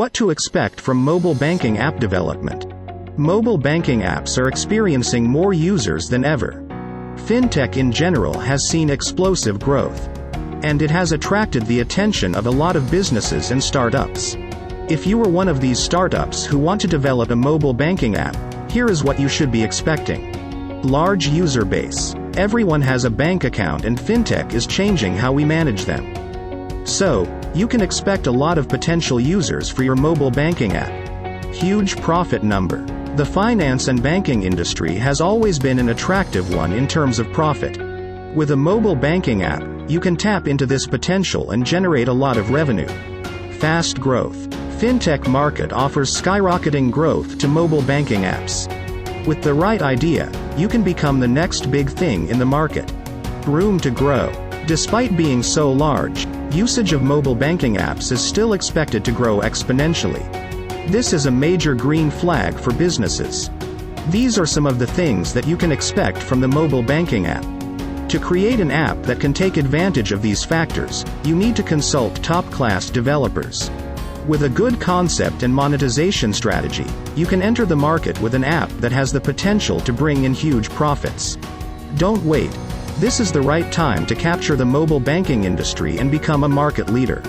What to expect from mobile banking app development. Mobile banking apps are experiencing more users than ever. Fintech in general has seen explosive growth, and it has attracted the attention of a lot of businesses and startups. If you are one of these startups who want to develop a mobile banking app, here is what you should be expecting. Large user base. Everyone has a bank account and fintech is changing how we manage them. So, you can expect a lot of potential users for your mobile banking app. Huge profit number. The finance and banking industry has always been an attractive one in terms of profit. With a mobile banking app, you can tap into this potential and generate a lot of revenue. Fast growth. Fintech market offers skyrocketing growth to mobile banking apps. With the right idea, you can become the next big thing in the market. Room to grow. Despite being so large, usage of mobile banking apps is still expected to grow exponentially. This is a major green flag for businesses. These are some of the things that you can expect from the mobile banking app. To create an app that can take advantage of these factors, you need to consult top-class developers. With a good concept and monetization strategy, you can enter the market with an app that has the potential to bring in huge profits. Don't wait. This is the right time to capture the mobile banking industry and become a market leader.